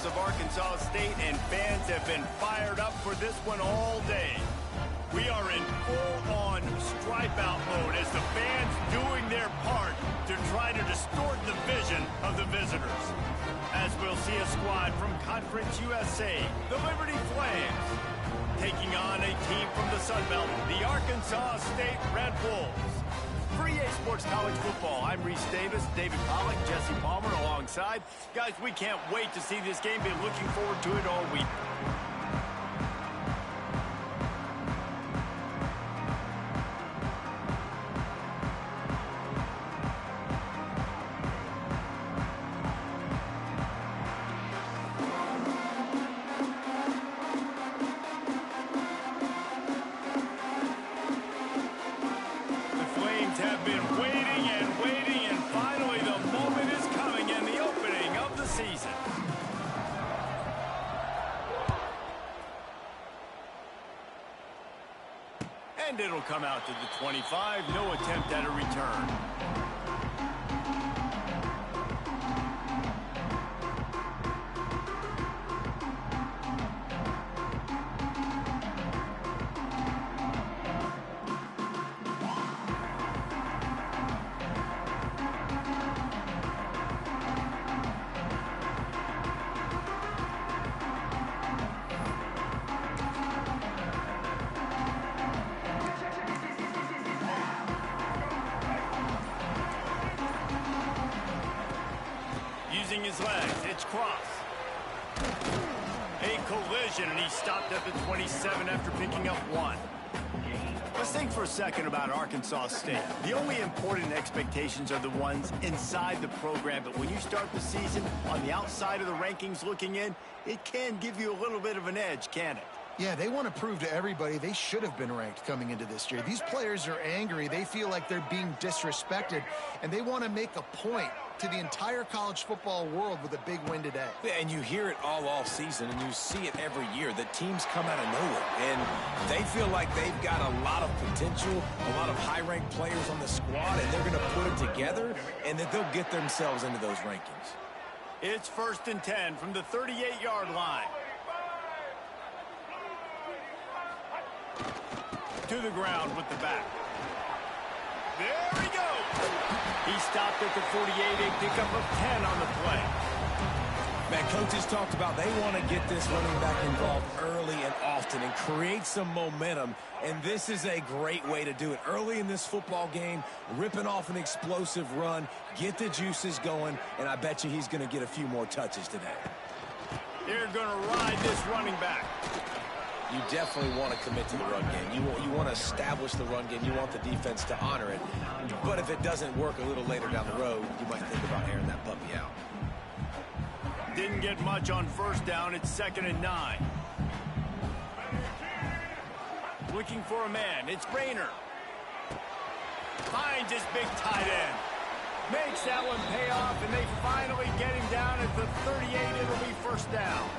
of Arkansas State, and fans have been fired up for this one all day. We are in full-on stripe-out mode as the fans doing their part to try to distort the vision of the visitors. As we'll see a squad from Conference USA, the Liberty Flames, taking on a team from the Sun Belt, the Arkansas State Red Wolves. For EA Sports College Football, I'm Reese Davis, David Pollack, Jesse Palmer alongside. Guys, we can't wait to see this game. Been looking forward to it all week. Have been waiting and waiting, and finally the moment is coming in the opening of the season. And it'll come out to the 25. No attempt at a return. Using his legs, it's cross. A collision, and he stopped at the 27 after picking up one. Let's think for a second about Arkansas State. The only important expectations are the ones inside the program, but when you start the season on the outside of the rankings looking in, it can give you a little bit of an edge, can it? Yeah, they want to prove to everybody they should have been ranked coming into this year. These players are angry. They feel like they're being disrespected, and they want to make a point to the entire college football world with a big win today. Yeah, and you hear it all season, and you see it every year. The teams come out of nowhere, and they feel like they've got a lot of potential, a lot of high-ranked players on the squad, and they're going to put it together, and that they'll get themselves into those rankings. It's 1st and 10 from the 38-yard line. To the ground with the back. There he goes. He stopped at the 48, a pickup of 10 on the play. Man, coaches talked about they want to get this running back involved early and often and create some momentum, and this is a great way to do it. Early in this football game, ripping off an explosive run, get the juices going, and I bet you he's going to get a few more touches today. They're going to ride this running back. You definitely want to commit to the run game. You want to establish the run game. You want the defense to honor it. But if it doesn't work a little later down the road, you might think about airing that puppy out. Didn't get much on 1st down. It's 2nd and 9. Looking for a man. It's Rayner. Finds his big tight end. Makes that one pay off, and they finally get him down at the 38. It'll be 1st down.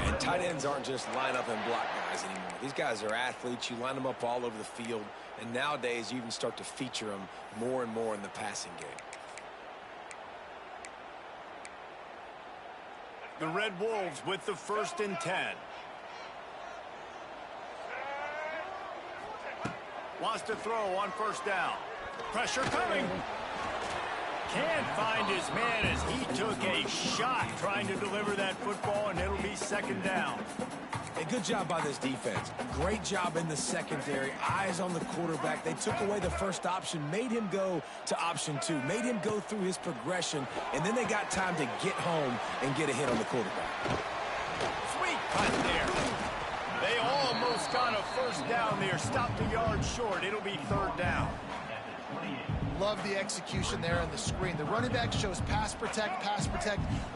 And tight ends aren't just line up and block guys anymore. These guys are athletes. You line them up all over the field. And nowadays, you even start to feature them more and more in the passing game. The Red Wolves with the 1st and 10. Wants to throw on 1st down. Pressure coming. Can't find his man as he took a shot trying to deliver that football, and it'll be 2nd down. A good job by this defense. Great job in the secondary. Eyes on the quarterback. They took away the first option, made him go to option 2, made him go through his progression, and then they got time to get home and get a hit on the quarterback. Sweet cut there. They almost got a 1st down there. Stopped a yard short. It'll be 3rd down. Love the execution there on the screen. The running back shows pass protect,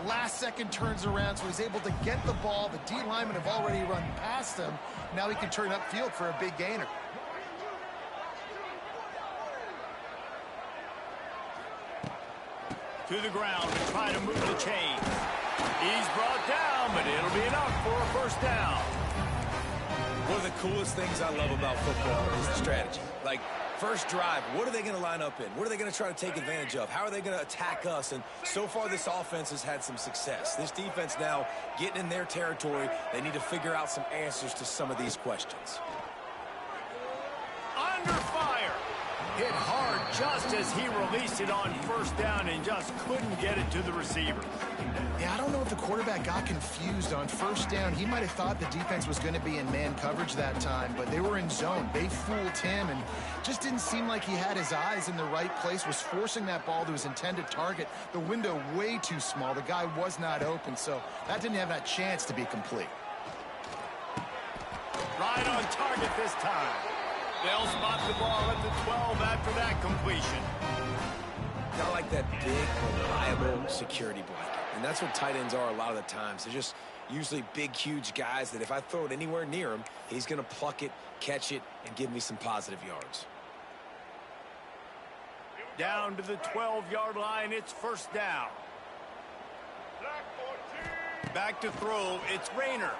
last second turns around, so he's able to get the ball. The D linemen have already run past him. Now he can turn upfield for a big gainer. To the ground to try to move the chains. He's brought down, but it'll be enough for a 1st down. One of the coolest things I love about football is the strategy. Like, First drive, what are they going to line up in? What are they going to try to take advantage of? How are they going to attack us? And so far, this offense has had some success. This defense now getting in their territory. They need to figure out some answers to some of these questions. Under fire. Hit hard just as he released it on first down and just couldn't get it to the receiver. Yeah, I don't know if the quarterback got confused on first down. He might have thought the defense was going to be in man coverage that time, but they were in zone. They fooled him and just didn't seem like he had his eyes in the right place, was forcing that ball to his intended target. The window way too small. The guy was not open, so that didn't have that chance to be complete. Right on target this time. They'll spot the ball at the 12 after that completion. Kind of like that big, reliable security blanket. And that's what tight ends are a lot of the times. They're just usually big, huge guys that if I throw it anywhere near him, he's going to pluck it, catch it, and give me some positive yards. Down to the 12-yard line, it's first down. Back to throw, it's Rayner.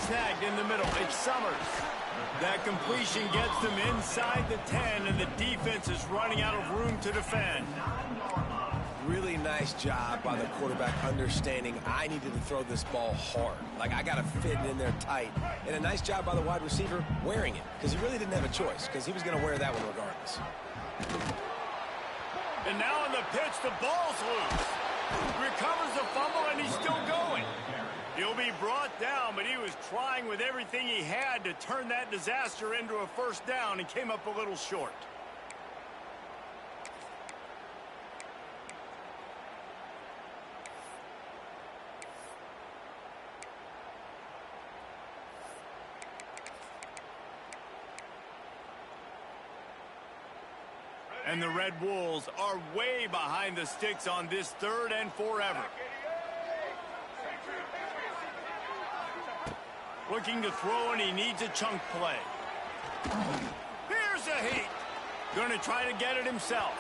Snagged in the middle, it's Summers. That completion gets them inside the 10, and the defense is running out of room to defend. Really nice job by the quarterback understanding I needed to throw this ball hard. Like, I got to fit it in there tight. And a nice job by the wide receiver wearing it, because he really didn't have a choice, because he was going to wear that one regardless. And now on the pitch, the ball's loose. Recovers the fumble, and he's still going. He'll be brought down, but he was trying with everything he had to turn that disaster into a first down and came up a little short. And the Red Wolves are way behind the sticks on this 3rd and forever. Looking to throw, and he needs a chunk play. Here's a heat. Going to try to get it himself.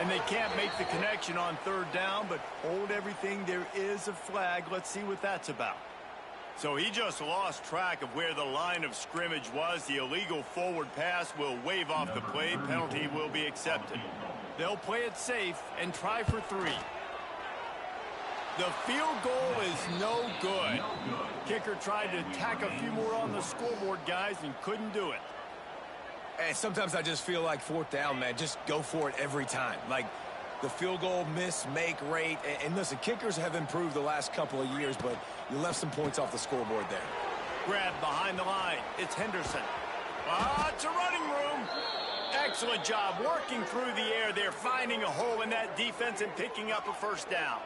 And they can't make the connection on 3rd down, but hold everything. There is a flag. Let's see what that's about. So he just lost track of where the line of scrimmage was. The illegal forward pass will wave off the play. Penalty will be accepted. They'll play it safe and try for 3. The field goal is no good. Kicker tried to tack a few more on the scoreboard, guys, and couldn't do it. And sometimes I just feel like 4th down, man. Just go for it every time. Like, the field goal miss-make rate. And listen, kickers have improved the last couple of years, but you left some points off the scoreboard there. Grab behind the line. It's Henderson. It's a running room. Excellent job working through the air there, finding a hole in that defense and picking up a first down.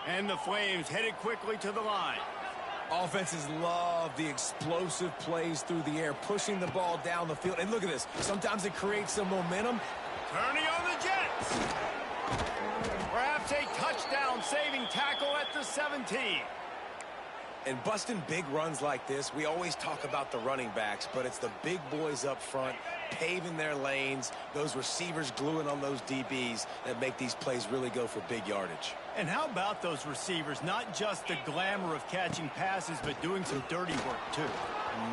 And the Flames headed quickly to the line. Offenses love the explosive plays through the air, pushing the ball down the field. And look at this. Sometimes it creates some momentum. Turning on the Jets. Perhaps a touchdown-saving tackle at the 17. And busting big runs like this, we always talk about the running backs, but it's the big boys up front paving their lanes, those receivers gluing on those DBs that make these plays really go for big yardage. And how about those receivers? Not just the glamour of catching passes, but doing some dirty work, too.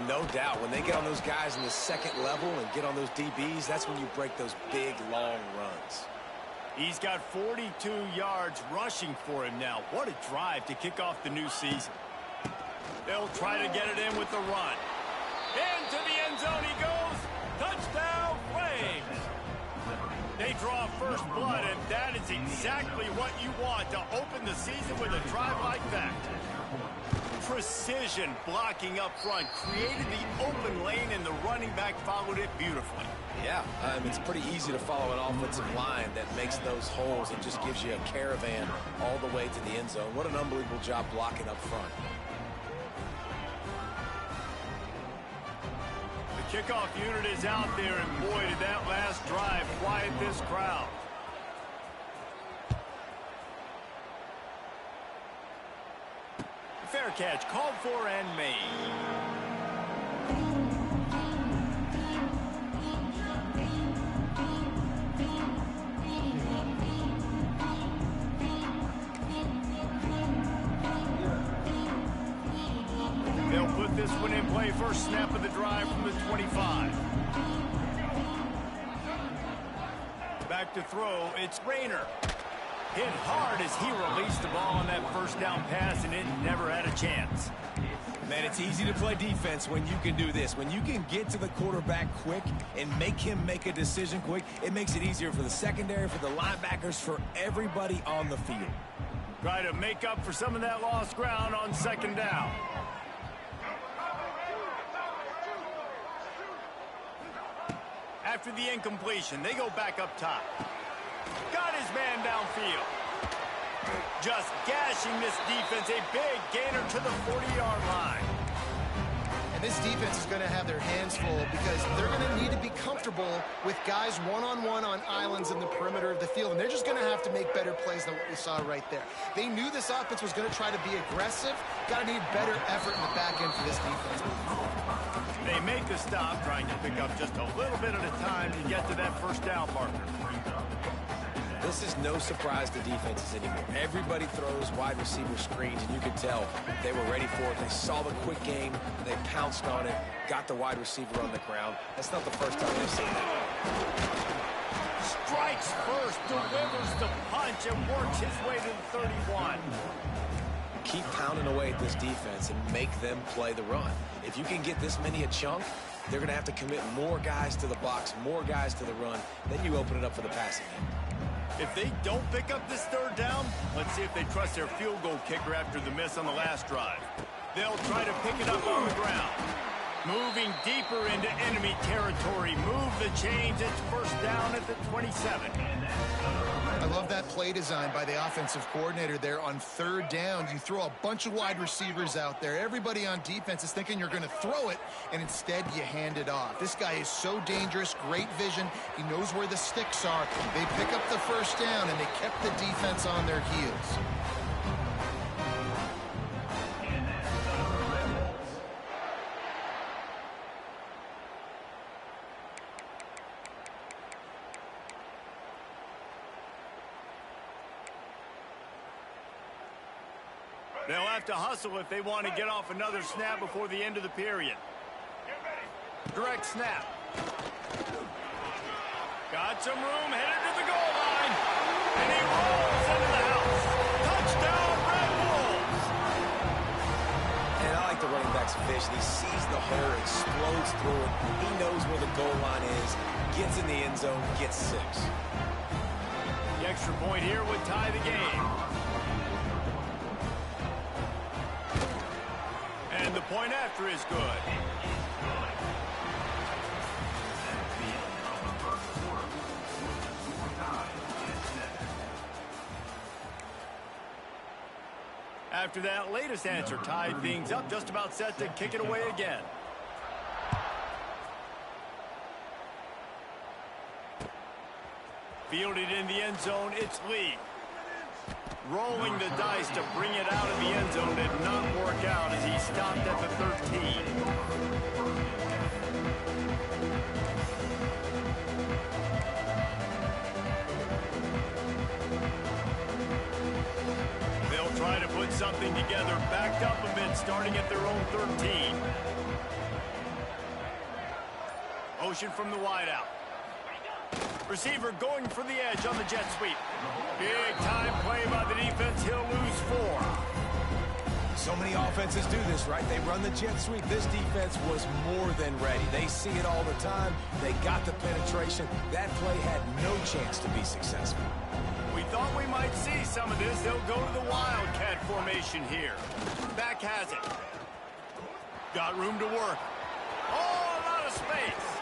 No doubt. When they get on those guys in the 2nd level and get on those DBs, that's when you break those big, long runs. He's got 42 yards rushing for him now. What a drive to kick off the new season. They'll try to get it in with the run. Into the end zone he goes. Touchdown, Flames. They draw first blood, and that is exactly what you want to open the season with a drive like that. Precision blocking up front, created the open lane, and the running back followed it beautifully. Yeah, it's pretty easy to follow an offensive line that makes those holes and just gives you a caravan all the way to the end zone. What an unbelievable job blocking up front. The kickoff unit is out there, and boy, did that last drive quiet this crowd. Fair catch, called for and made. They'll put this one in play. First snap of the drive from the 25. Back to throw, it's Rayner. Hit hard as he released the ball on that first down pass, and it never had a chance. Man, it's easy to play defense when you can do this. When you can get to the quarterback quick and make him make a decision quick, it makes it easier for the secondary, for the linebackers, for everybody on the field. Try to make up for some of that lost ground on second down. After the incompletion, they go back up top. Got his man downfield. Just gashing this defense, a big gainer to the 40-yard line. And this defense is going to have their hands full because they're going to need to be comfortable with guys one-on-one on islands in the perimeter of the field, and they're just going to have to make better plays than what we saw right there. They knew this offense was going to try to be aggressive. Got to need better effort in the back end for this defense. They make the stop, trying to pick up just a little bit at a time to get to that first down marker. This is no surprise to defenses anymore. Everybody throws wide receiver screens, and you can tell they were ready for it. They saw the quick game, they pounced on it, got the wide receiver on the ground. That's not the first time they've seen that. Strikes first, delivers the punch, and works his way to the 31. Keep pounding away at this defense and make them play the run. If you can get this many a chunk, they're going to have to commit more guys to the box, more guys to the run. Then you open it up for the passing game. If they don't pick up this third down, let's see if they trust their field goal kicker after the miss on the last drive. They'll try to pick it up on the ground. Moving deeper into enemy territory. Move the chains. It's first down at the 27. I love that play design by the offensive coordinator there on third down. You throw a bunch of wide receivers out there. Everybody on defense is thinking you're going to throw it, and instead you hand it off. This guy is so dangerous, great vision. He knows where the sticks are. They pick up the first down, and they kept the defense on their heels. They'll have to hustle if they want to get off another snap before the end of the period. Direct snap. Got some room, headed to the goal line. And he rolls into the house. Touchdown, Red Wolves. And I like the running back's vision. He sees the hole, explodes through it. He knows where the goal line is, gets in the end zone, gets 6. The extra point here would tie the game. And the point after is good. After that latest answer tied things up, just about set to kick it away again. Fielded in the end zone, it's Lee. Rolling the dice to bring it out of the end zone did not work out as he stopped at the 13. They'll try to put something together, backed up a bit, starting at their own 13. Motion from the wideout. Receiver going for the edge on the jet sweep. Big time play by the defense. He'll lose 4. So many offenses do this, right? They run the jet sweep. This defense was more than ready. They see it all the time. They got the penetration. That play had no chance to be successful. We thought we might see some of this. They'll go to the Wildcat formation here. Back has it. Got room to work. Oh, a lot of space.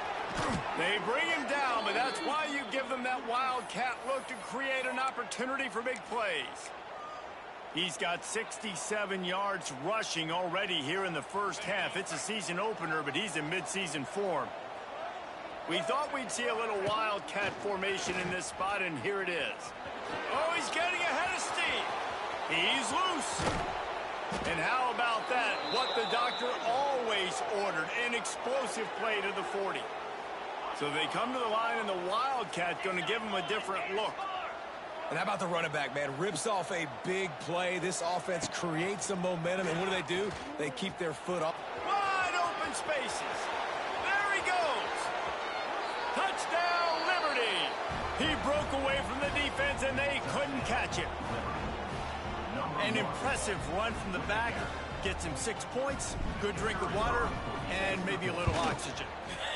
They bring him down, but that's why you give them that Wildcat look to create an opportunity for big plays. He's got 67 yards rushing already here in the first half. It's a season opener, but he's in midseason form. We thought we'd see a little Wildcat formation in this spot, and here it is. Oh, he's getting ahead of steam. He's loose. And how about that? What the doctor always ordered, an explosive play to the 40. So they come to the line, and the Wildcat going to give them a different look. And how about the running back, man? Rips off a big play. This offense creates some momentum, and what do? They keep their foot off. Whoa! spaces. There he goes. Touchdown, Liberty. He broke away from the defense, and they couldn't catch him. An impressive run from the back. Gets him 6 points, good drink of water, and maybe a little oxygen.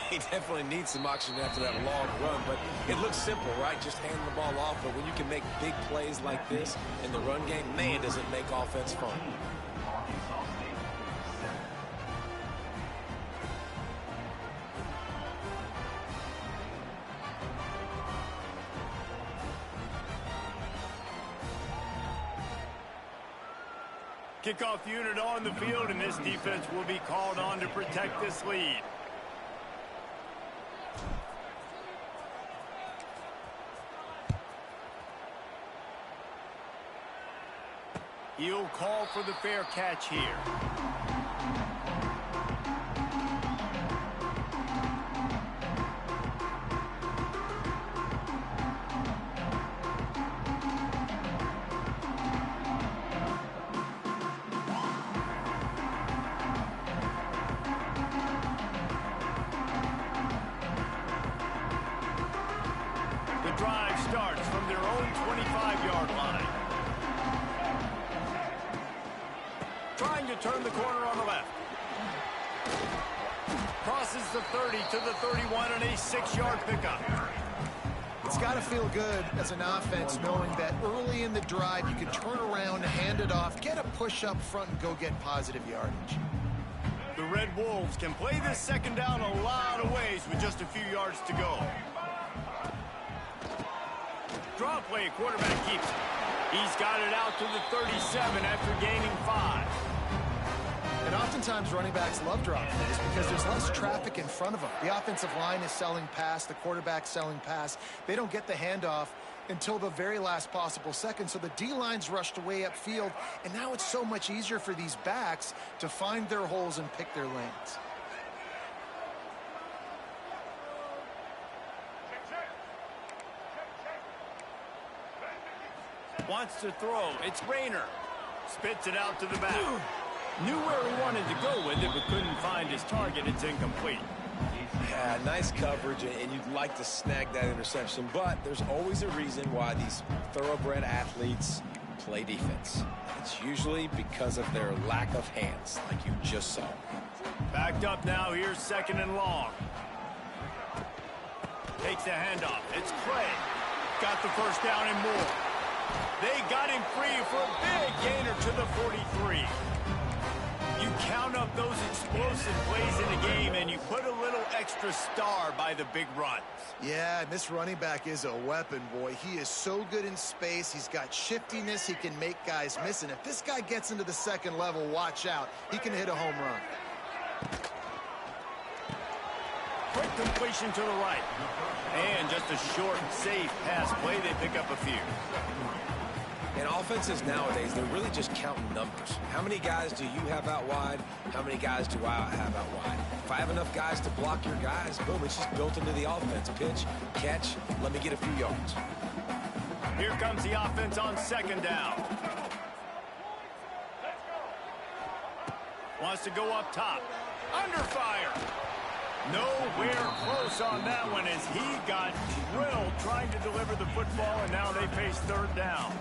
He definitely needs some oxygen after that long run, but it looks simple, right? Just hand the ball off, but when you can make big plays like this in the run game, man, does it make offense fun. Kickoff unit on the field, and this defense will be called on to protect this lead. He'll call for the fair catch here. The drive starts from their own 25-yard line. Trying to turn the corner on the left. Crosses the 30 to the 31 on a 6-yard pickup. It's got to feel good as an offense knowing that early in the drive you can turn around, hand it off, get a push up front, and go get positive yardage. The Red Wolves can play this second down a lot of ways with just a few yards to go. Draw play, quarterback keeps it. He's got it out to the 37 after gaining 5. And oftentimes running backs love drop plays because there's less traffic in front of them. The offensive line is selling pass, the quarterback's selling pass. They don't get the handoff until the very last possible second, so the D-line's rushed away upfield, and now it's so much easier for these backs to find their holes and pick their lanes. Wants to throw. It's Rayner. Spits it out to the back. Knew where he wanted to go with it, but couldn't find his target. It's incomplete. Yeah, nice coverage, and you'd like to snag that interception, but there's always a reason why these thoroughbred athletes play defense. It's usually because of their lack of hands, like you just saw. Backed up now. Here's 2nd and long. Takes the handoff. It's Clay. Got the first down and more. They got him free for a big gainer to the 43. You count up those explosive plays in the game, and you put a little extra star by the big runs. Yeah, and this running back is a weapon, boy. He is so good in space. He's got shiftiness. He can make guys miss. And if this guy gets into the second level, watch out. He can hit a home run. Quick completion to the right. And just a short, safe pass play. They pick up a few. And offenses nowadays, they're really just counting numbers. How many guys do you have out wide? How many guys do I have out wide? If I have enough guys to block your guys, boom, it's just built into the offense. Pitch, catch, let me get a few yards. Here comes the offense on 2nd down. Wants to go up top. Under fire. Nowhere close on that one as he got drilled trying to deliver the football, and now they face 3rd down.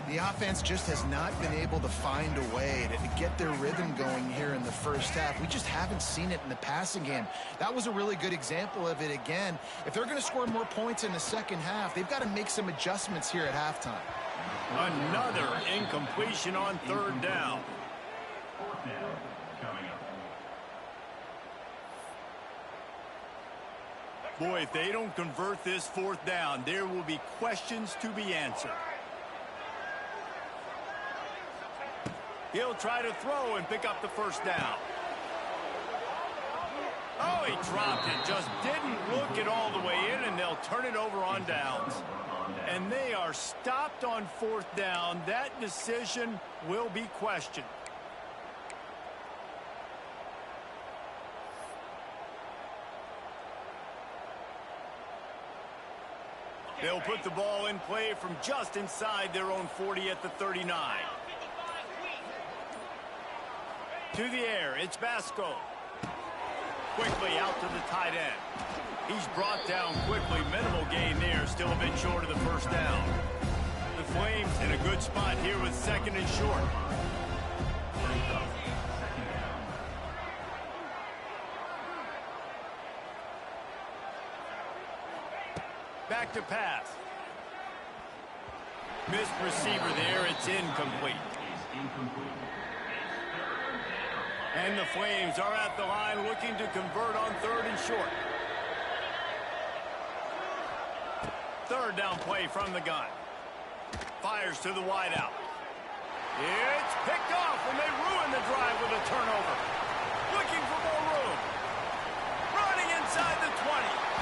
The offense just has not been able to find a way to get their rhythm going here in the first half. We just haven't seen it in the passing game. That was a really good example of it again. If they're going to score more points in the second half, they've got to make some adjustments here at halftime. Another incompletion on 3rd down. Boy, if they don't convert this 4th down, there will be questions to be answered. He'll try to throw and pick up the first down. Oh, he dropped it. Just didn't look it all the way in, and they'll turn it over on downs. And they are stopped on 4th down. That decision will be questioned. They'll put the ball in play from just inside their own 40 at the 39. To the air, it's Basco. quickly out to the tight end. He's brought down quickly. Minimal gain there. Still a bit short of the first down. The Flames in a good spot here with second and short. Back to pass. Missed receiver there. It's incomplete. And the Flames are at the line looking to convert on third and short. Third down play from the gun. Fires to the wideout. It's picked off, and they ruin the drive with a turnover. Looking for more room. Running inside the 20.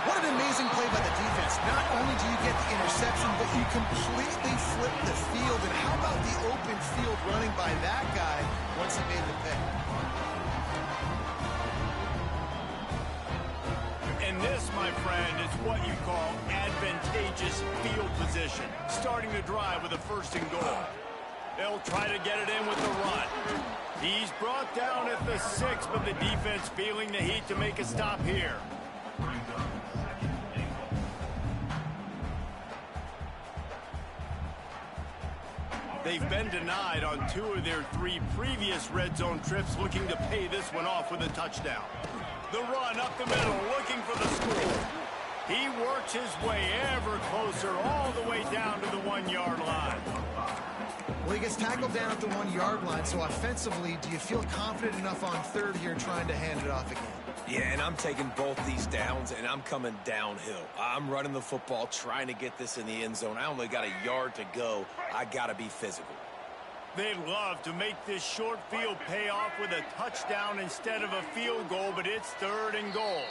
What an amazing play by the defense. Not only do you get the interception, but you completely flip the field. And how about the open field running by that guy once he made the pick? And this, my friend, is what you call advantageous field position. Starting the drive with a first and goal. They'll try to get it in with the run. He's brought down at the 6, but the defense feeling the heat to make a stop here. They've been denied on 2 of their 3 previous red zone trips, looking to pay this one off with a touchdown. The run up the middle, looking for the score. He works his way ever closer, all the way down to the 1-yard line. Well, he gets tackled down at the 1-yard line, so offensively, do you feel confident enough on third here trying to hand it off again? Yeah, and I'm taking both these downs, and I'm coming downhill. I'm running the football, trying to get this in the end zone. I only got a yard to go. I got to be physical. They'd love to make this short field pay off with a touchdown instead of a field goal, but it's third and goal.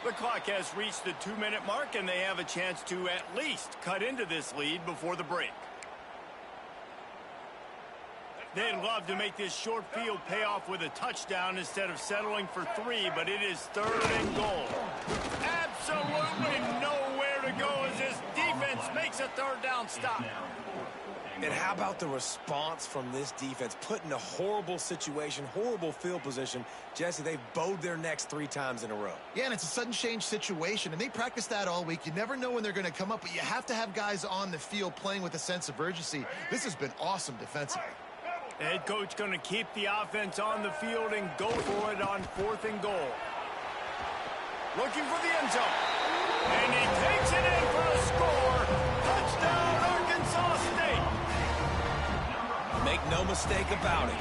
The clock has reached the 2-minute mark, and they have a chance to at least cut into this lead before the break. They'd love to make this short field pay off with a touchdown instead of settling for 3, but it is third and goal. Absolutely nowhere to go as this defense makes a third down stop. And how about the response from this defense? Put in a horrible situation, horrible field position. Jesse, they've bowed their necks 3 times in a row. Yeah, and it's a sudden change situation, and they practice that all week. You never know when they're going to come up, but you have to have guys on the field playing with a sense of urgency. This has been awesome defensively. Head coach going to keep the offense on the field and go for it on fourth and goal. Looking for the end zone. And he takes it in for a score. Touchdown, Arkansas State. Make no mistake about it.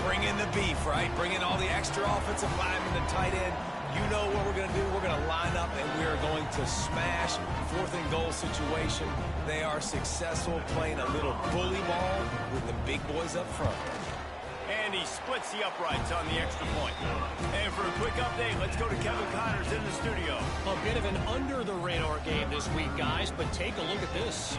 Bring in the beef, right? Bring in all the extra offensive linemen, the tight end. You know what we're going to do. We're going to line up, and we are going to smash fourth and goal situation. They are successful playing a little bully ball with the big boys up front. And he splits the uprights on the extra point. And for a quick update, let's go to Kevin Connors in the studio. A bit of an under-the-radar game this week, guys, but take a look at this.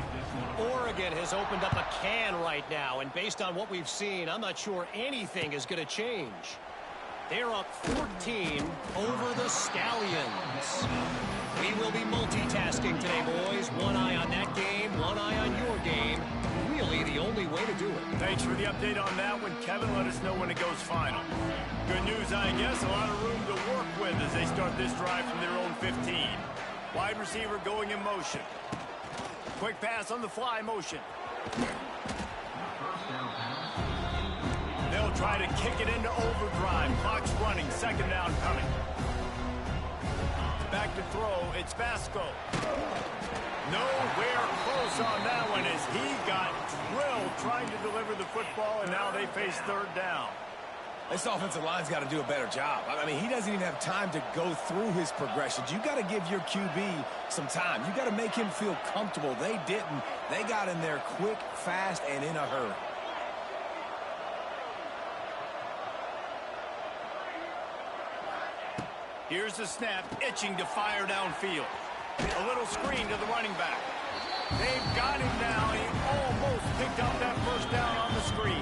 Oregon has opened up a can right now, and based on what we've seen, I'm not sure anything is going to change. They're up 14 over the Stallions. We will be multitasking today, boys. One eye on that game, one eye on your game. Really the only way to do it. Thanks for the update on that one, Kevin. Let us know when it goes final. Good news, I guess. A lot of room to work with as they start this drive from their own 15. Wide receiver going in motion. Quick pass on the fly motion. They'll try to kick it into overdrive. Clock's running. Second down coming. Back to throw. It's Vasco. Nowhere close on that one as he got drilled trying to deliver the football, and now they face third down. This offensive line's got to do a better job. I mean, he doesn't even have time to go through his progressions. You got to give your QB some time. You got to make him feel comfortable. They didn't. They got in there quick, fast, and in a hurry. Here's the snap, itching to fire downfield. A little screen to the running back. They've got him now. He almost picked up that first down on the screen.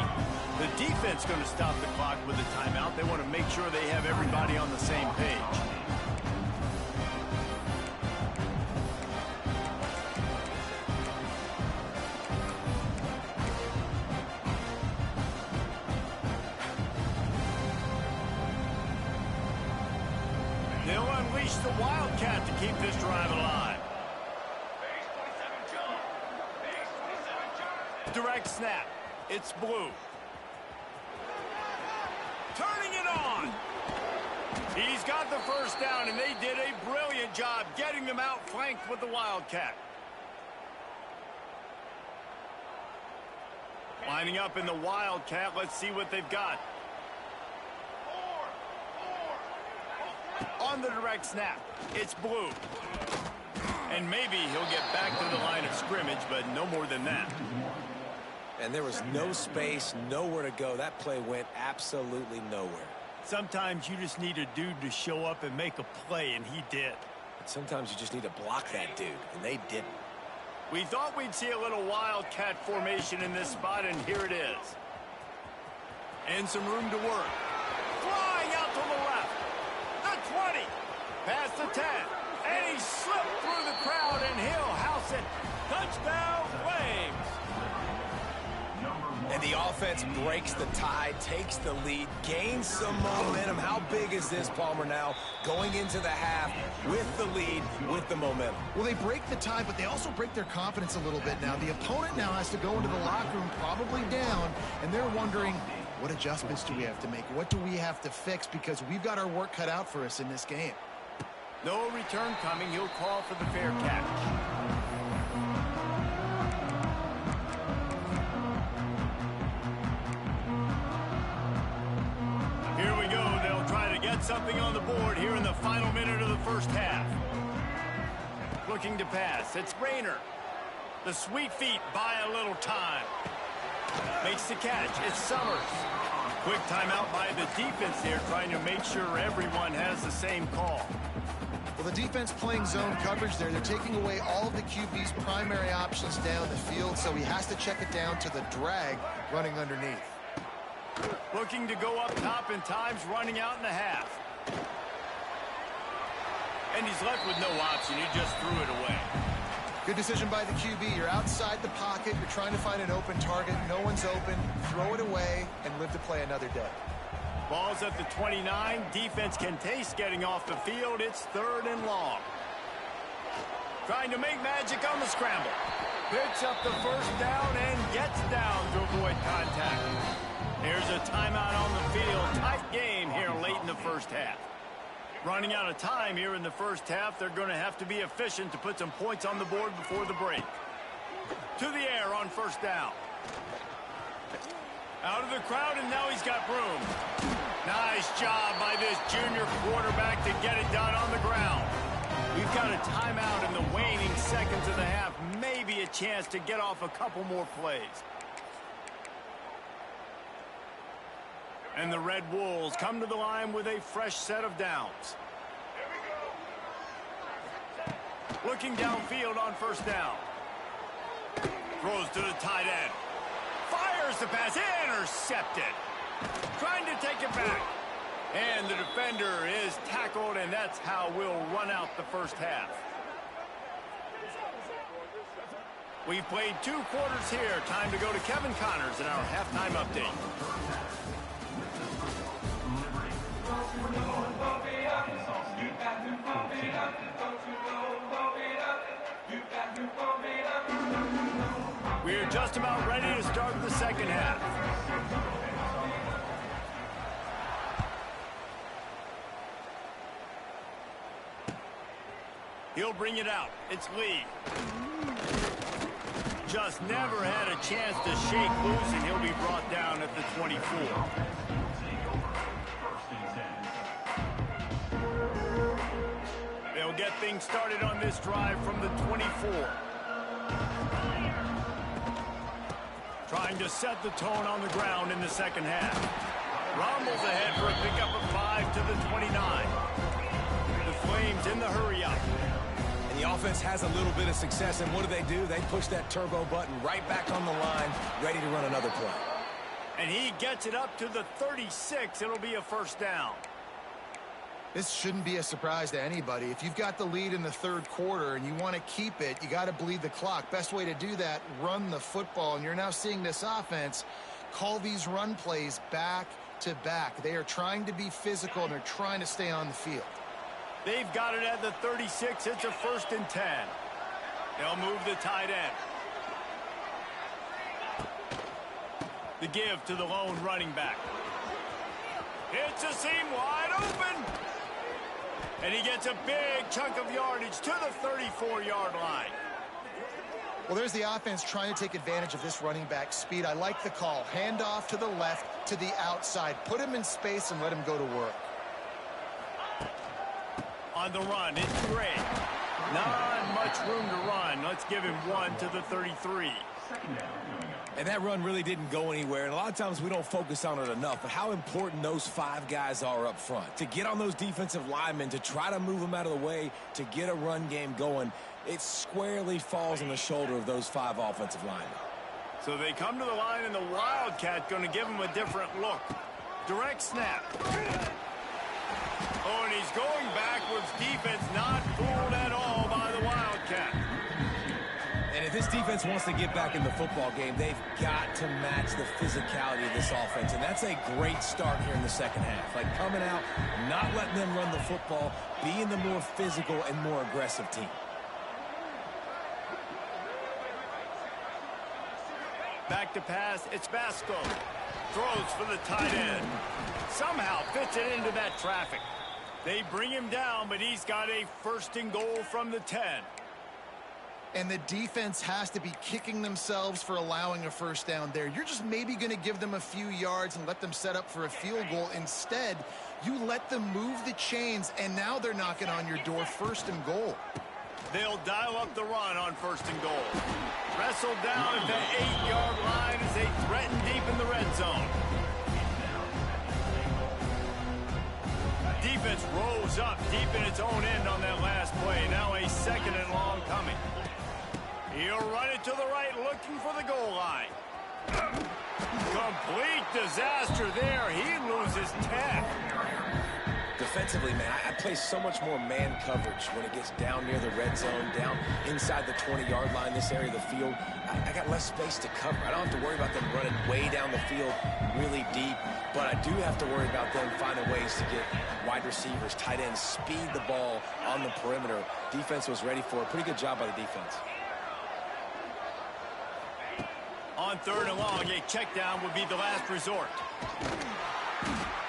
The defense going to stop the clock with a timeout. They want to make sure they have everybody on the same page. unleash the Wildcat to keep this drive alive. Direct snap. It's blue. Turning it on. He's got the first down, and they did a brilliant job getting them outflanked with the Wildcat. Lining up in the Wildcat. Let's see what they've got. On the direct snap, it's blue. And maybe he'll get back to the line of scrimmage, but no more than that. And there was no space, nowhere to go. That play went absolutely nowhere. Sometimes you just need a dude to show up and make a play, and he did. And sometimes you just need to block that dude, and they didn't. We thought we'd see a little Wildcat formation in this spot, and here it is. And some room to work. Flying out to the left. The 20. Past the 10. And he slipped through the crowd, and he'll house it. Touchdown, Flames. And the offense breaks the tie, takes the lead, gains some momentum. How big is this, Palmer, now going into the half with the lead, with the momentum? Well, they break the tie, but they also break their confidence a little bit now. The opponent now has to go into the locker room probably down, and they're wondering, what adjustments do we have to make? What do we have to fix? Because we've got our work cut out for us in this game. No return coming. He'll call for the fair catch. Here we go. They'll try to get something on the board here in the final minute of the first half. Looking to pass. It's Rayner. The sweet feet buy a little time. Makes the catch. It's Summers. Quick timeout by the defense here, trying to make sure everyone has the same call. Well, the defense playing zone coverage there. They're taking away all of the QB's primary options down the field, so he has to check it down to the drag running underneath. Looking to go up top in times, running out in the half. And he's left with no option. He just threw it away. Good decision by the QB. You're outside the pocket. You're trying to find an open target. No one's open. Throw it away and live to play another day. Ball's at the 29. Defense can taste getting off the field. It's 3rd and long. Trying to make magic on the scramble. Picks up the first down and gets down to avoid contact. Here's a timeout on the field. Tight game here late in the first half. Running out of time here in the first half. They're going to have to be efficient to put some points on the board before the break. To the air on first down. Out of the crowd, and now he's got room. Nice job by this junior quarterback to get it done on the ground. We've got a timeout in the waning seconds of the half. Maybe a chance to get off a couple more plays. And the Red Wolves come to the line with a fresh set of downs. Looking downfield on first down. Throws to the tight end. Fires the pass. Intercepted. Trying to take it back. And the defender is tackled, and that's how we'll run out the first half. We've played 2 quarters here. Time to go to Kevin Connors in our halftime update. We're just about ready to start the second half. He'll bring it out. It's Lee. Just never had a chance to shake loose, and he'll be brought down at the 24. They'll get things started on this drive from the 24. Trying to set the tone on the ground in the second half. Rumbles ahead for a pickup of 5 to the 29. The Flames in the hurry up. And the offense has a little bit of success, and what do? They push that turbo button right back on the line, ready to run another play. And he gets it up to the 36. It'll be a first down. This shouldn't be a surprise to anybody. If you've got the lead in the 3rd quarter and you want to keep it, you got to bleed the clock. Best way to do that, run the football. And you're now seeing this offense call these run plays back to back. They are trying to be physical, and they're trying to stay on the field. They've got it at the 36. It's a 1st and 10. They'll move the tight end. The give to the lone running back. It's a seam wide open. And he gets a big chunk of yardage to the 34-yard line. Well, there's the offense trying to take advantage of this running back speed. I like the call. Hand off to the left, to the outside. Put him in space and let him go to work. On the run, it's Gray. Not much room to run. Let's give him one to the 33. And that run really didn't go anywhere, and a lot of times we don't focus on it enough, but how important those 5 guys are up front. To get on those defensive linemen, to try to move them out of the way, to get a run game going, it squarely falls on the shoulder of those 5 offensive linemen. So they come to the line, and the Wildcat going to give him a different look. Direct snap. Oh, and he's going backwards. Defense not fooled at all by the Wildcat. And if this defense wants to get back in the football game, they've got to match the physicality of this offense. And that's a great start here in the second half. Like coming out, not letting them run the football, being the more physical and more aggressive team. Back to pass, it's Vasco. Throws for the tight end. Somehow fits it into that traffic. They bring him down, but he's got a 1st and goal from the 10. And the defense has to be kicking themselves for allowing a 1st down there. You're just maybe going to give them a few yards and let them set up for a field goal. Instead, you let them move the chains, and now they're knocking on your door, 1st and goal. They'll dial up the run on 1st and goal. Wrestled down at the 8-yard line as they threaten deep in the red zone. Defense rolls up deep in its own end on that last play. Now a 2nd and long coming. He'll run it to the right, looking for the goal line. Complete disaster there. He loses 10. Defensively, man, I place so much more man coverage when it gets down near the red zone, down inside the 20-yard line, this area of the field. I got less space to cover. I don't have to worry about them running way down the field really deep, but I do have to worry about them finding ways to get wide receivers, tight ends, speed the ball on the perimeter. Defense was ready for a pretty good job by the defense. On 3rd and long, a check down would be the last resort.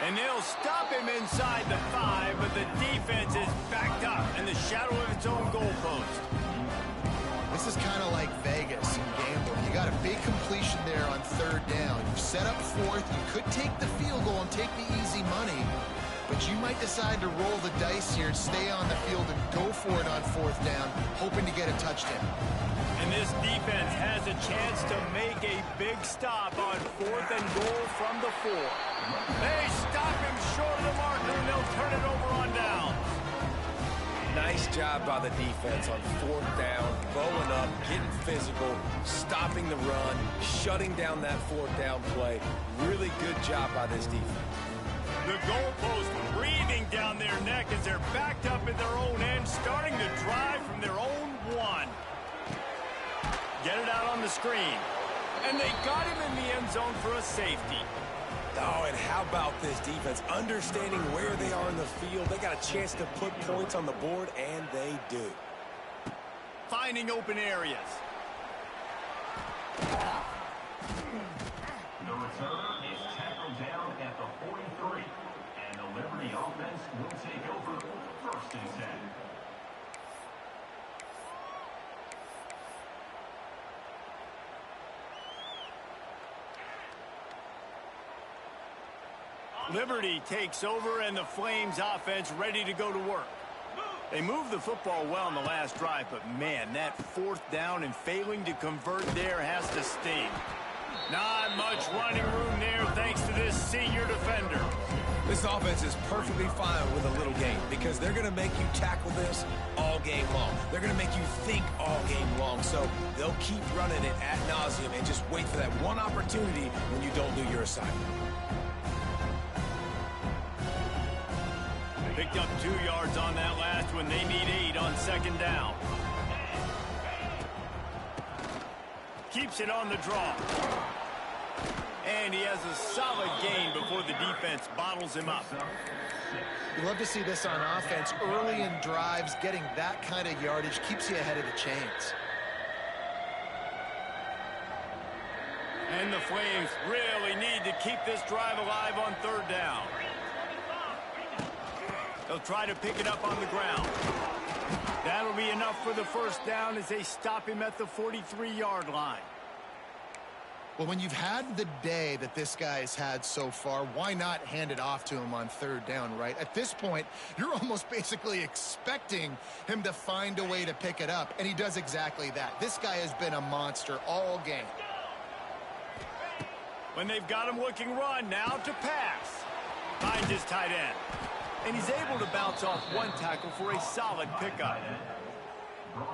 And they'll stop him inside the 5, but the defense is backed up in the shadow of its own goalpost. This is kind of like Vegas and gambling. You got a big completion there on 3rd down. You set up 4th. You could take the field goal and take the easy money, but you might decide to roll the dice here, stay on the field, and go for it on 4th down, hoping to get a touchdown. And this defense has a chance to make a big stop on 4th and goal from the 4. They stop him short of the marker, and they'll turn it over on down. Nice job by the defense on 4th down, bowing up, getting physical, stopping the run, shutting down that 4th down play. Really good job by this defense. The goalpost breathing down their neck as they're backed up in their own end, starting to drive from their own 1. Get it out on the screen. And they got him in the end zone for a safety. Oh, and how about this defense? Understanding where they are in the field. They got a chance to put points on the board, and they do. Finding open areas. The return is tackled down at the 43. And the Liberty offense will take over 1st and 10. Liberty takes over, and the Flames offense ready to go to work. They moved the football well in the last drive, but man, that 4th down and failing to convert there has to sting. Not much running room there thanks to this senior defender. This offense is perfectly fine with a little game because they're going to make you tackle this all game long. They're going to make you think all game long, so they'll keep running it ad nauseum and just wait for that one opportunity when you don't do your assignment. Picked up 2 yards on that last one. They need 8 on 2nd down. Keeps it on the draw. And he has a solid gain before the defense bottles him up. You love to see this on offense. Early in drives, getting that kind of yardage keeps you ahead of the chains. And the Flames really need to keep this drive alive on third down. They'll try to pick it up on the ground. That'll be enough for the first down as they stop him at the 43-yard line. Well, when you've had the day that this guy has had so far, why not hand it off to him on third down, right? At this point, you're almost basically expecting him to find a way to pick it up, and he does exactly that. This guy has been a monster all game. When they've got him looking run, now to pass. Finds his tight end. And he's able to bounce off one tackle for a solid pickup.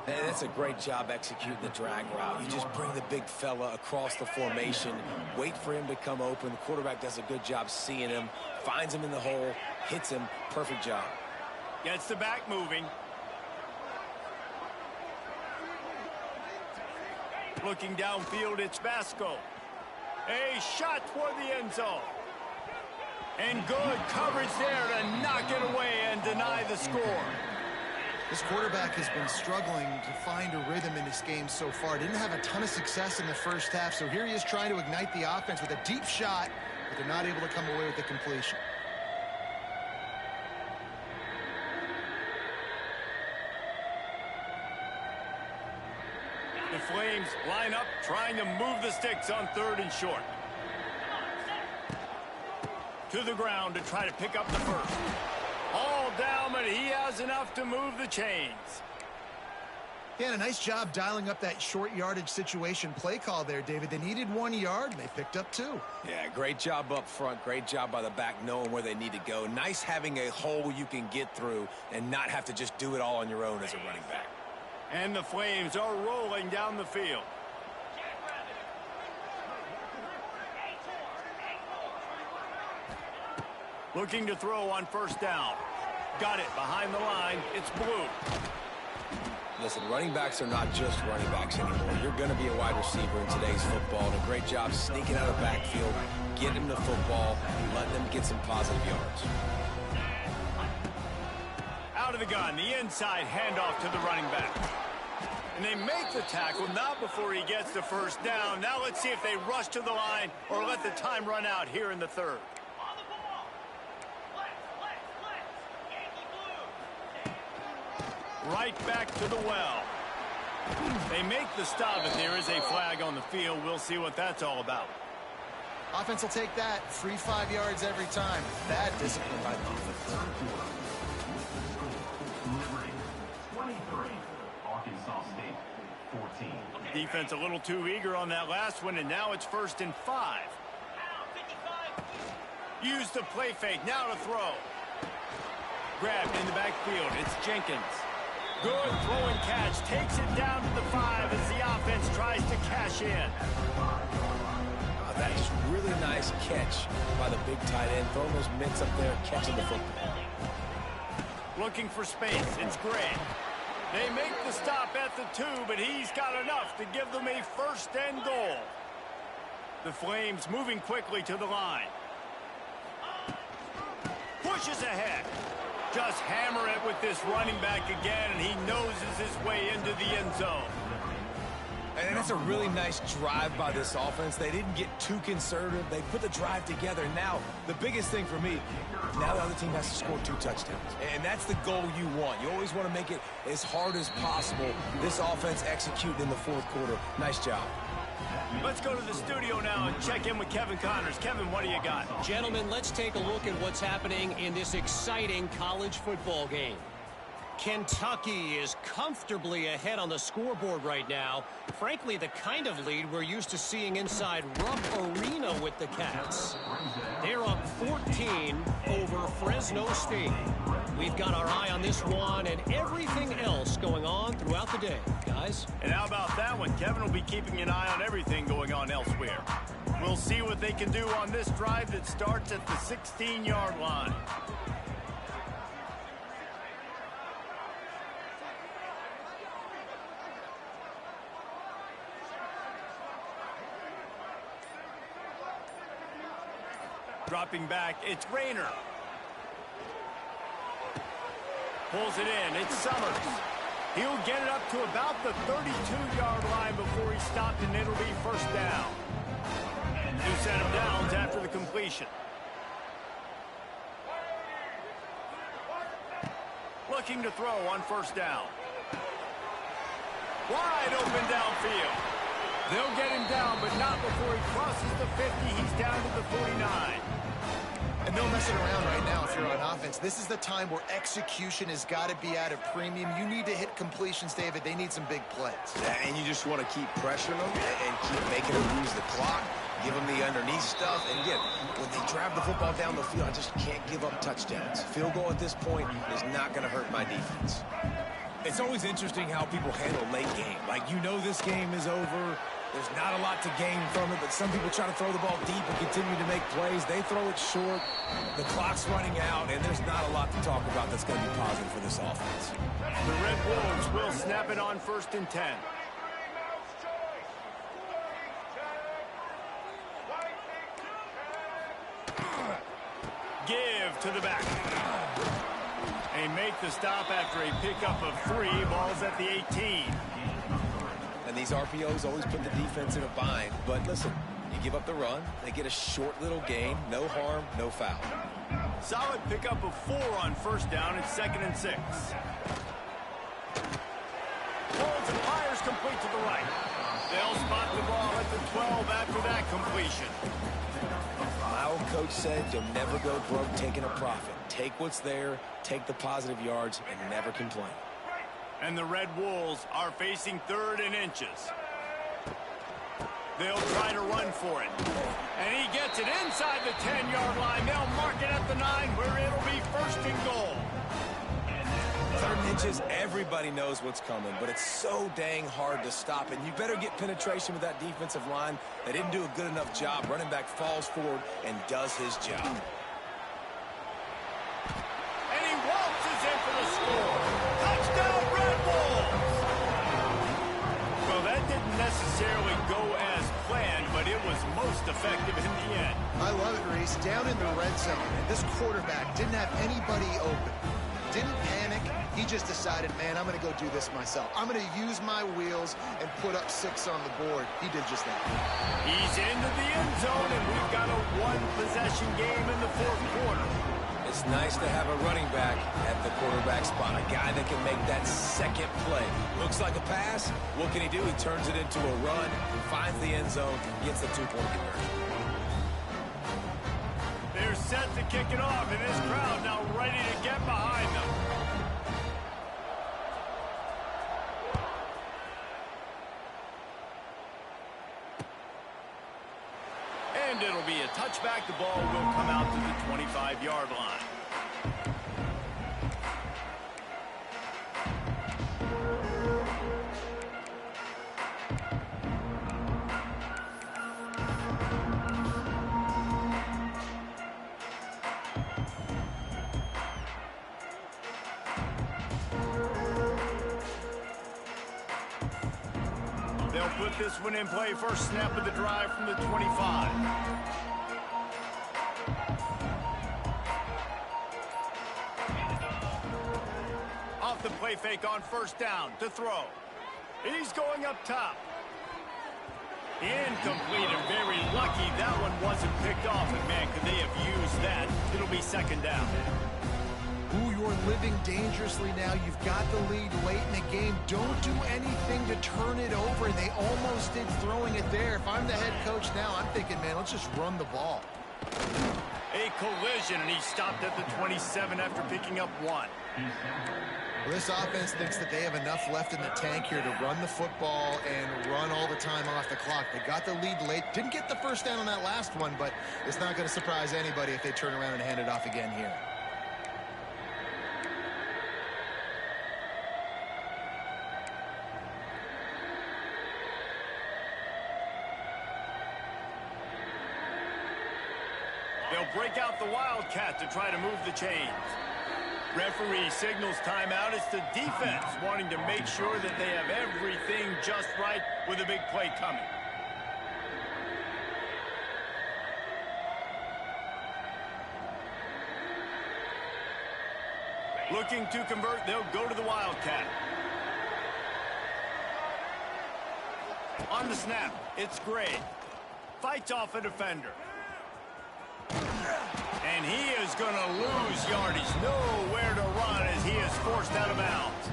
And that's a great job executing the drag route. You just bring the big fella across the formation, wait for him to come open. The quarterback does a good job seeing him, finds him in the hole, hits him. Perfect job. Gets the back moving. Looking downfield, it's Vasco. A shot toward the end zone. And good coverage there to knock it away and deny the score. This quarterback has been struggling to find a rhythm in this game so far. Didn't have a ton of success in the first half, so here he is trying to ignite the offense with a deep shot, but they're not able to come away with the completion. The Flames line up, trying to move the sticks on third and short. To the ground to try to pick up the first. All down, but he has enough to move the chains. Yeah, and a nice job dialing up that short yardage situation play call there, David. They needed 1 yard, and they picked up 2. Yeah, great job up front. Great job by the back knowing where they need to go. Nice having a hole you can get through and not have to just do it all on your own as a running back. And the Flames are rolling down the field. Looking to throw on first down. Got it behind the line. It's Blue. Listen, running backs are not just running backs anymore. You're going to be a wide receiver in today's football. And a great job sneaking out of the backfield, getting them the football, letting them get some positive yards. Out of the gun, the inside handoff to the running back. And they make the tackle, not before he gets the first down. Now let's see if they rush to the line or let the time run out here in the third. Right back to the well. They make the stop, and there is a flag on the field. We'll see what that's all about. Offense will take that. Free 5 yards every time. Bad discipline by the defense. 23, Arkansas State, 14. Defense a little too eager on that last one, and now it's 1st and 5. Use the play fake, now to throw. Grabbed in the backfield, it's Jenkins. Good throw and catch, takes it down to the 5 as the offense tries to cash in. That is really nice catch by the big tight end. Throwing those mitts up there, catching the football. Looking for space, it's Gray. They make the stop at the 2, but he's got enough to give them a 1st and goal. The Flames moving quickly to the line. Pushes ahead. Just hammer it with this running back again, and he noses his way into the end zone. And that's a really nice drive by this offense. They didn't get too conservative. They put the drive together. Now, the biggest thing for me, now the other team has to score 2 touchdowns. And that's the goal you want. You always want to make it as hard as possible. This offense executed in the 4th quarter. Nice job. Let's go to the studio now and check in with Kevin Connors. Kevin, what do you got? Gentlemen, let's take a look at what's happening in this exciting college football game. Kentucky is comfortably ahead on the scoreboard right now. Frankly, the kind of lead we're used to seeing inside Rupp Arena with the Cats. They're up 14 over Fresno State. We've got our eye on this one and everything else going on throughout the day, guys. And how about that one? Kevin will be keeping an eye on everything going on elsewhere. We'll see what they can do on this drive that starts at the 16-yard line. Dropping back, it's Rayner. Pulls it in, it's Summers. He'll get it up to about the 32-yard line before he stopped, and it'll be first down. 2 set of downs after the completion. Looking to throw on first down. Wide open downfield. They'll get him down, but not before he crosses the 50. He's down to the 49. And no messing around right now if you're on offense. This is the time where execution has got to be at a premium. You need to hit completions, David. They need some big plays. Yeah, and you just want to keep pressuring them and keep making them use the clock. Give them the underneath stuff. And again, when they drive the football down the field, I just can't give up touchdowns. Field goal at this point is not going to hurt my defense. It's always interesting how people handle late game. Like, you know this game is over. There's not a lot to gain from it, but some people try to throw the ball deep and continue to make plays. They throw it short. The clock's running out, and there's not a lot to talk about that's going to be positive for this offense. The Red Wolves will snap it on 1st and 10. Give to the back. They make the stop after a pickup of 3. Ball's at the 18. And these RPOs always put the defense in a bind. But listen, you give up the run, they get a short little gain, no harm, no foul. Solid pickup of 4 on first down. It's 2nd and 6. Holds and fires complete to the right. They'll spot the ball at the 12 after that completion. My old coach said you'll never go broke taking a profit. Take what's there, take the positive yards, and never complain. And the Red Wolves are facing 3rd and inches. They'll try to run for it. And he gets it inside the 10-yard line. They'll mark it at the 9 where it'll be 1st and goal. 3rd and inches, everybody knows what's coming, but it's so dang hard to stop. And you better get penetration with that defensive line. They didn't do a good enough job. Running back falls forward and does his job. And he waltzes in for the score. Touchdown, Red Wolves! Well, that didn't necessarily go as planned, but it was most effective in the end. I love it, Reese. Down in the red zone, and this quarterback didn't have anybody open. Didn't panic. He just decided, man, I'm going to go do this myself. I'm going to use my wheels and put up 6 on the board. He did just that. He's into the end zone, and we've got a 1-possession game in the 4th quarter. It's nice to have a running back at the quarterback spot, a guy that can make that second play. Looks like a pass. What can he do? He turns it into a run, finds the end zone, gets the 2-point conversion. They're set to kick it off, and this crowd now ready to get behind them. And it'll be a touchback. The ball will come out to the 25-yard line. They'll put this one in play. First snap of the drive from the 25. Off the play fake on first down to throw. He's going up top. Incomplete and very lucky that one wasn't picked off. And man, could they have used that? It'll be 2nd down. Ooh, you're living dangerously now. You've got the lead late in the game. Don't do anything to turn it over. They almost did throwing it there. If I'm the head coach now, I'm thinking, man, let's just run the ball. A collision, and he stopped at the 27 after picking up 1. Well, this offense thinks that they have enough left in the tank here to run the football and run all the time off the clock. They got the lead late. Didn't get the first down on that last one, but it's not going to surprise anybody if they turn around and hand it off again here. They'll break out the Wildcat to try to move the chains. Referee signals timeout. It's the defense wanting to make sure that they have everything just right with a big play coming. Looking to convert, they'll go to the Wildcat. On the snap, it's Gray. Fights off a defender. And he is going to lose yardage. Nowhere to run as he is forced out of bounds.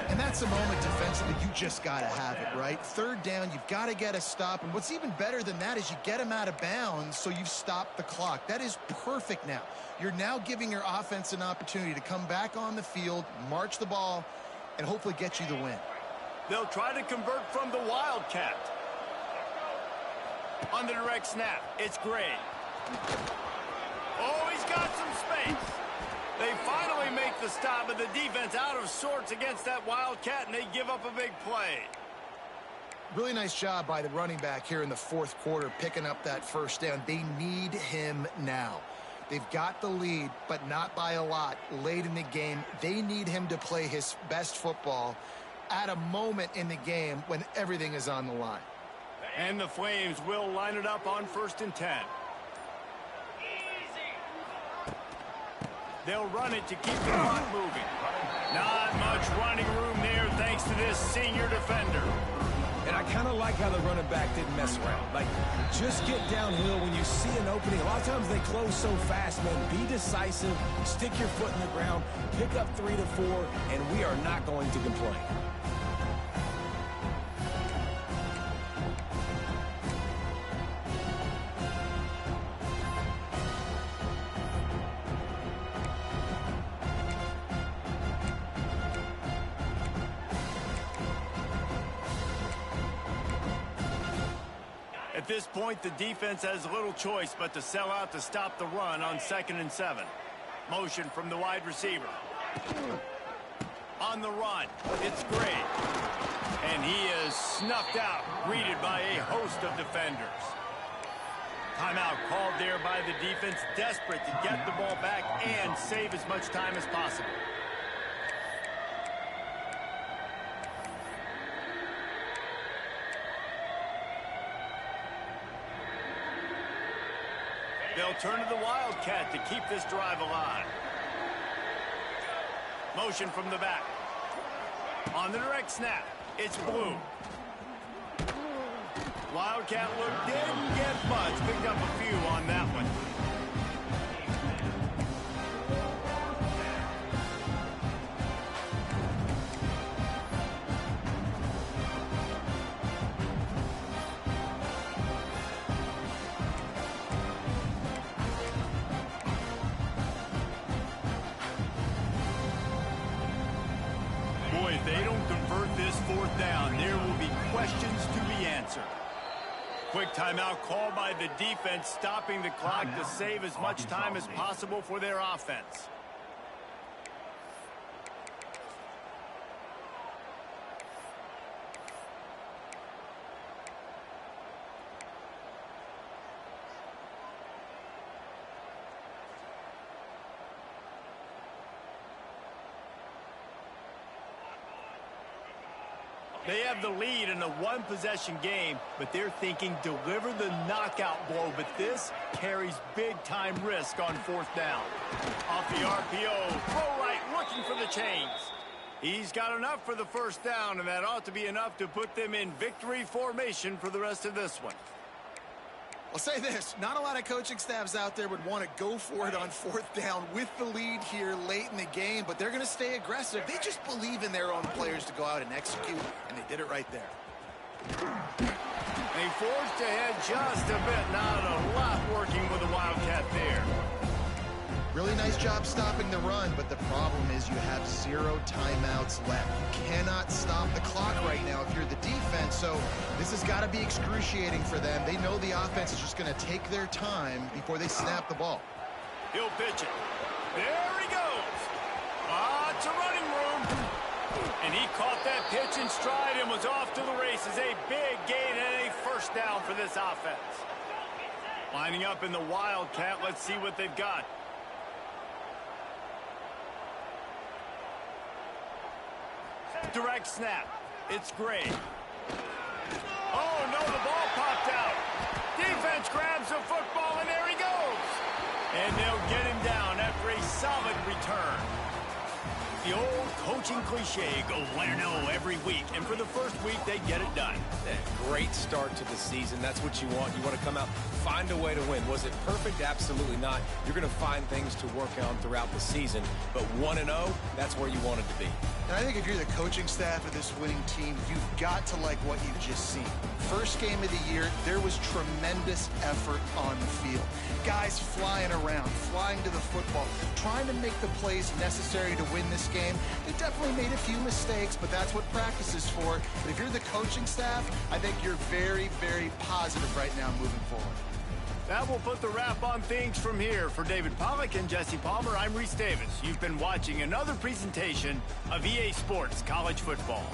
And that's a moment defensively you just got to have it, right? Third down, you've got to get a stop. And what's even better than that is you get him out of bounds so you've stopped the clock. That is perfect now. You're now giving your offense an opportunity to come back on the field, march the ball, and hopefully get you the win. They'll try to convert from the Wildcat. On the direct snap, it's Gray. Oh, he's got some space. They finally make the stop, but the defense out of sorts against that Wildcat, and they give up a big play. Really nice job by the running back here in the fourth quarter, picking up that first down. They need him now. They've got the lead, but not by a lot late in the game. They need him to play his best football at a moment in the game when everything is on the line. And the Flames will line it up on 1st and 10. They'll run it to keep the clock moving. Not much running room there thanks to this senior defender. And I kind of like how the running back didn't mess around. Like, just get downhill when you see an opening. A lot of times they close so fast, man. Be decisive, stick your foot in the ground, pick up 3 to 4, and we are not going to complain. At this point, the defense has little choice but to sell out to stop the run on 2nd and 7. Motion from the wide receiver. On the run, it's Gray. And he is snuffed out, greeted by a host of defenders. Timeout called there by the defense, desperate to get the ball back and save as much time as possible. They'll turn to the Wildcat to keep this drive alive. Motion from the back. On the direct snap, it's Blue. Wildcat look didn't get much. Picked up a few on that one. If they don't convert this 4th down, there will be questions to be answered. Quick timeout called by the defense, stopping the clock to save as much time as possible for their offense. They have the lead in a one-possession game, but they're thinking deliver the knockout blow. But this carries big-time risk on 4th down. Off the RPO, throw right, looking for the chains. He's got enough for the 1st down, and that ought to be enough to put them in victory formation for the rest of this one. I'll say this, not a lot of coaching staffs out there would want to go for it on 4th down with the lead here late in the game, but they're going to stay aggressive. They just believe in their own players to go out and execute, and they did it right there. They forced ahead just a bit, not a lot working with the Wildcat there. Really nice job stopping the run, but the problem is you have 0 timeouts left. You cannot stop the clock right now if you're the defense, so this has got to be excruciating for them. They know the offense is just going to take their time before they snap the ball. He'll pitch it. There he goes. It's a running room. And he caught that pitch in stride and was off to the races. A big gain and a 1st down for this offense. Lining up in the Wildcat, let's see what they've got. Direct snap. It's Gray. Oh, no, the ball popped out. Defense grabs the football, and there he goes. And they'll get him down after a solid return. The old coaching cliche, go win or no every week. And for the first week, they get it done. Great start to the season. That's what you want. You want to come out, find a way to win. Was it perfect? Absolutely not. You're going to find things to work on throughout the season. But 1-0, that's where you want it to be. And I think if you're the coaching staff of this winning team, you've got to like what you've just seen. First game of the year, there was tremendous effort on the field. Guys flying around, flying to the football, trying to make the plays necessary to win this game. They definitely made a few mistakes, but that's what practice is for. But if you're the coaching staff, I think you're very, very positive right now moving forward. That will put the wrap on things from here. For David Pollack and Jesse Palmer, I'm Reese Davis. You've been watching another presentation of EA Sports College Football.